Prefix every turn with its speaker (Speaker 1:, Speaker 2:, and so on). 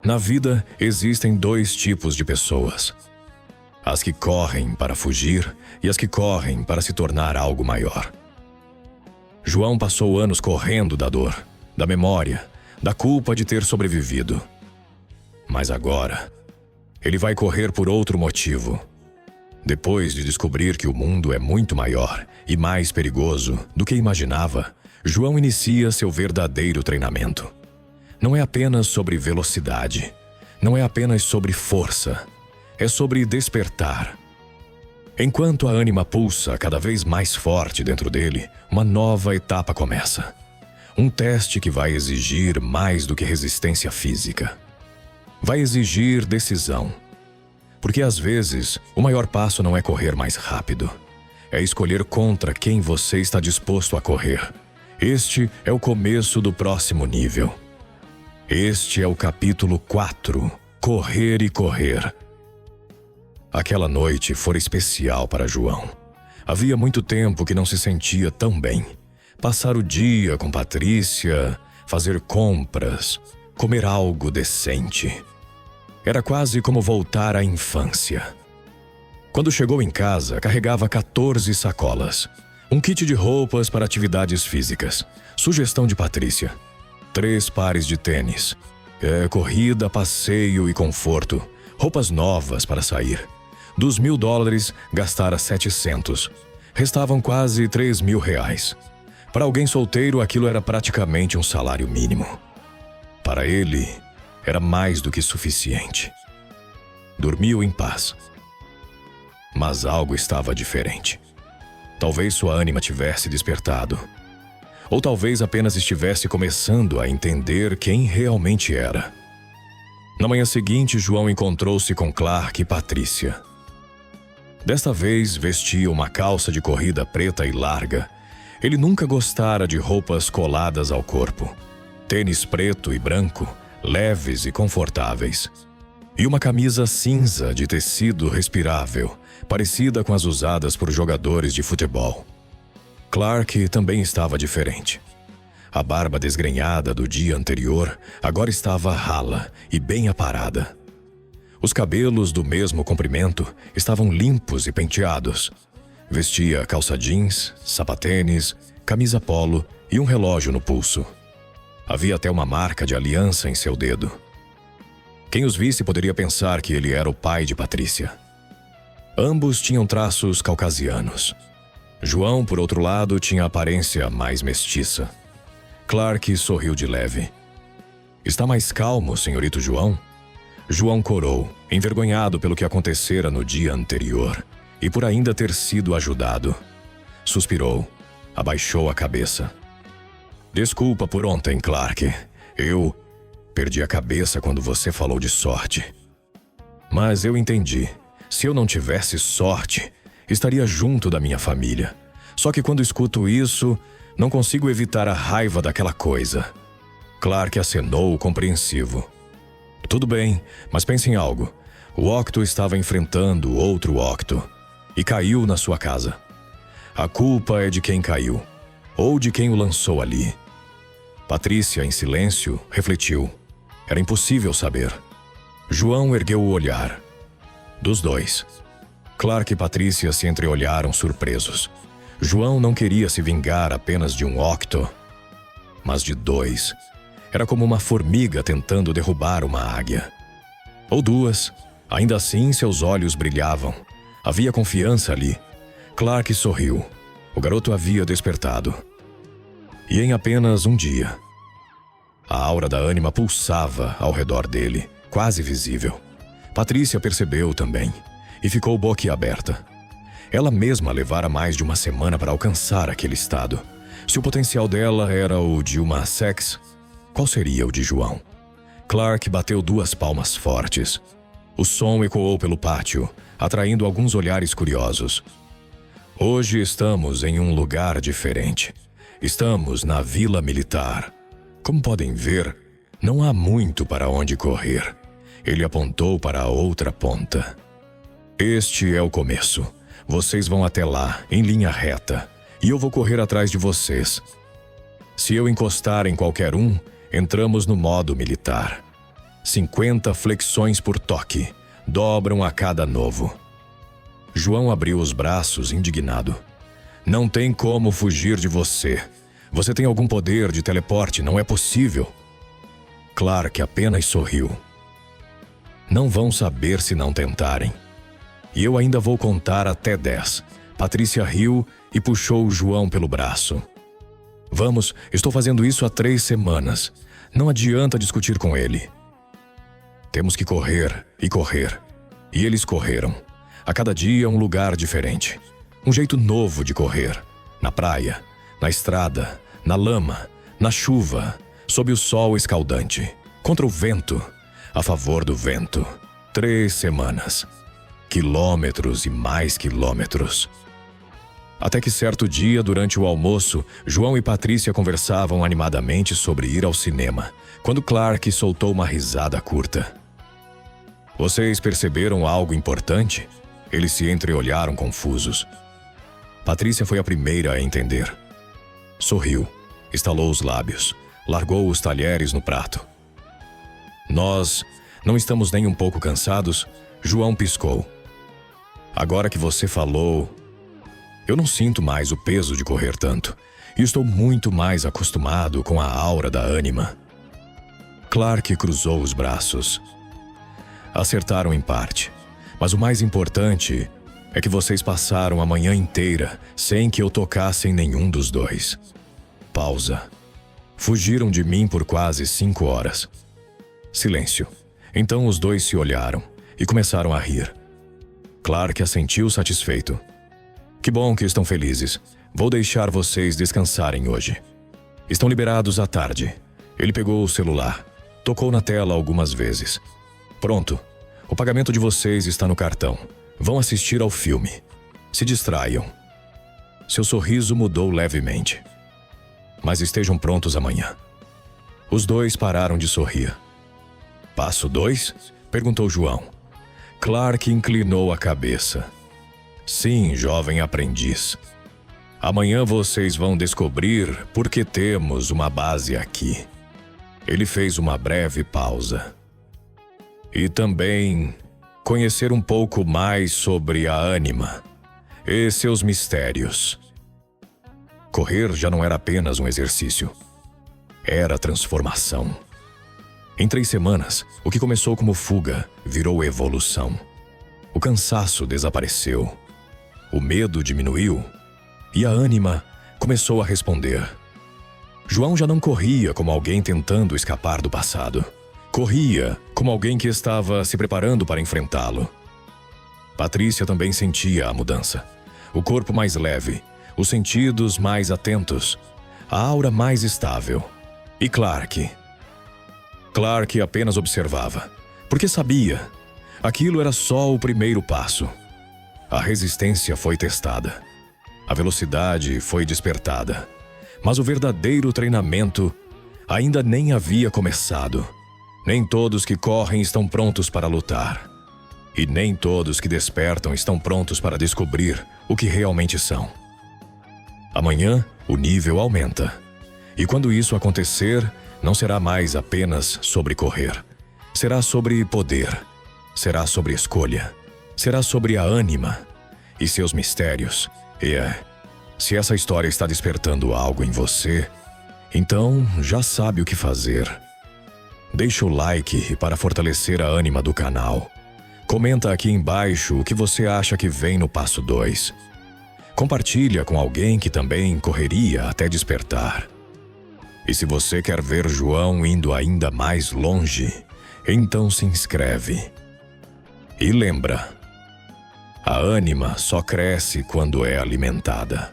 Speaker 1: Na vida, existem dois tipos de pessoas: as que correm para fugir e as que correm para se tornar algo maior. João passou anos correndo da dor, da memória, da culpa de ter sobrevivido. Mas agora, ele vai correr por outro motivo. Depois de descobrir que o mundo é muito maior e mais perigoso do que imaginava, João inicia seu verdadeiro treinamento. Não é apenas sobre velocidade, não é apenas sobre força, é sobre despertar. Enquanto a ânima pulsa cada vez mais forte dentro dele, uma nova etapa começa. Um teste que vai exigir mais do que resistência física. Vai exigir decisão. Porque às vezes, o maior passo não é correr mais rápido. É escolher contra quem você está disposto a correr. Este é o começo do próximo nível. Este é o capítulo 4, Correr e Correr. Aquela noite fora especial para João. Havia muito tempo que não se sentia tão bem. Passar o dia com Patrícia, fazer compras, comer algo decente. Era quase como voltar à infância. Quando chegou em casa, carregava 14 sacolas. Um kit de roupas para atividades físicas. Sugestão de Patrícia. 3 pares de tênis. Corrida, passeio e conforto. Roupas novas para sair. Dos $1.000, gastara 700. Restavam quase R$3.000. Para alguém solteiro, aquilo era praticamente um salário mínimo. Para ele, era mais do que suficiente. Dormiu em paz. Mas algo estava diferente. Talvez sua ânima tivesse despertado. Ou talvez apenas estivesse começando a entender quem realmente era. Na manhã seguinte, João encontrou-se com Clark e Patrícia. Desta vez, vestia uma calça de corrida preta e larga. Ele nunca gostara de roupas coladas ao corpo. Tênis preto e branco, leves e confortáveis. E uma camisa cinza de tecido respirável, parecida com as usadas por jogadores de futebol. Clark também estava diferente. A barba desgrenhada do dia anterior agora estava rala e bem aparada. Os cabelos do mesmo comprimento estavam limpos e penteados. Vestia calça jeans, sapatênis, camisa polo e um relógio no pulso. Havia até uma marca de aliança em seu dedo. Quem os visse poderia pensar que ele era o pai de Patrícia. Ambos tinham traços caucasianos. João, por outro lado, tinha aparência mais mestiça. Clark sorriu de leve. "Está mais calmo, senhorito João?" João corou, envergonhado pelo que acontecera no dia anterior e por ainda ter sido ajudado. Suspirou, abaixou a cabeça. "Desculpa por ontem, Clark. Eu perdi a cabeça quando você falou de sorte. Mas eu entendi. Se eu não tivesse sorte, estaria junto da minha família. Só que quando escuto isso, não consigo evitar a raiva daquela coisa." Clark acenou compreensivo. "Tudo bem, mas pense em algo. O Octo estava enfrentando outro Octo e caiu na sua casa. A culpa é de quem caiu, ou de quem o lançou ali." Patrícia, em silêncio, refletiu. Era impossível saber. João ergueu o olhar. Dos dois. Clark e Patrícia se entreolharam surpresos. João não queria se vingar apenas de um Octo, mas de 2. Era como uma formiga tentando derrubar uma águia. Ou 2. Ainda assim, seus olhos brilhavam. Havia confiança ali. Clark sorriu. O garoto havia despertado. E em apenas um dia. A aura da ânima pulsava ao redor dele, quase visível. Patrícia percebeu também, e ficou boquiaberta. Ela mesma levara mais de uma semana para alcançar aquele estado. Se o potencial dela era o de uma Sex, qual seria o de João? Clark bateu 2 palmas fortes. O som ecoou pelo pátio, atraindo alguns olhares curiosos. "Hoje estamos em um lugar diferente. Estamos na Vila Militar. Como podem ver, não há muito para onde correr." Ele apontou para a outra ponta. "Este é o começo. Vocês vão até lá, em linha reta, e eu vou correr atrás de vocês. Se eu encostar em qualquer um, entramos no modo militar. 50 flexões por toque, dobram a cada novo. João abriu os braços, indignado. Não tem como fugir de você. Você tem algum poder de teleporte, não é possível. Clark apenas sorriu. Não vão saber se não tentarem. E eu ainda vou contar até 10. Patrícia riu e puxou João pelo braço. Vamos, estou fazendo isso há 3 semanas. Não adianta discutir com ele. Temos que correr e correr. E eles correram. A cada dia um lugar diferente. Um jeito novo de correr. Na praia, na estrada, na lama, na chuva, sob o sol escaldante, contra o vento, a favor do vento. 3 semanas. Quilômetros e mais quilômetros. Até que certo dia, durante o almoço, João e Patrícia conversavam animadamente sobre ir ao cinema, quando Clark soltou uma risada curta. Vocês perceberam algo importante? Eles se entreolharam confusos. Patrícia foi a primeira a entender. Sorriu, estalou os lábios, largou os talheres no prato. Nós não estamos nem um pouco cansados? João piscou. Agora que você falou, eu não sinto mais o peso de correr tanto. E estou muito mais acostumado com a aura da ânima. Clark cruzou os braços. Acertaram em parte, mas o mais importante é que vocês passaram a manhã inteira sem que eu tocasse em nenhum dos dois. Pausa. Fugiram de mim por quase 5 horas. Silêncio. Então os dois se olharam e começaram a rir. Clark assentiu satisfeito. Que bom que estão felizes. Vou deixar vocês descansarem hoje. Estão liberados à tarde. Ele pegou o celular, tocou na tela algumas vezes. Pronto. O pagamento de vocês está no cartão. Vão assistir ao filme. Se distraiam. Seu sorriso mudou levemente. Mas estejam prontos amanhã. Os dois pararam de sorrir. Passo 2? Perguntou João. Clark inclinou a cabeça. Sim, jovem aprendiz. Amanhã vocês vão descobrir por que temos uma base aqui. Ele fez uma breve pausa. E também conhecer um pouco mais sobre a ânima e seus mistérios. Correr já não era apenas um exercício. Era transformação. Em 3 semanas, o que começou como fuga virou evolução. O cansaço desapareceu. O medo diminuiu. E a ânima começou a responder. João já não corria como alguém tentando escapar do passado. Corria como alguém que estava se preparando para enfrentá-lo. Patrícia também sentia a mudança. O corpo mais leve, os sentidos mais atentos, a aura mais estável. E Clark? Clark apenas observava, porque sabia. Aquilo era só o primeiro passo. A resistência foi testada. A velocidade foi despertada. Mas o verdadeiro treinamento ainda nem havia começado. Nem todos que correm estão prontos para lutar. E nem todos que despertam estão prontos para descobrir o que realmente são. Amanhã, o nível aumenta. E quando isso acontecer, não será mais apenas sobre correr. Será sobre poder. Será sobre escolha. Será sobre a ânima e seus mistérios. Se essa história está despertando algo em você, então já sabe o que fazer. Deixa o like para fortalecer a ânima do canal. Comenta aqui embaixo o que você acha que vem no passo 2. Compartilha com alguém que também correria até despertar. E se você quer ver João indo ainda mais longe, então se inscreve. E lembra, a ânima só cresce quando é alimentada.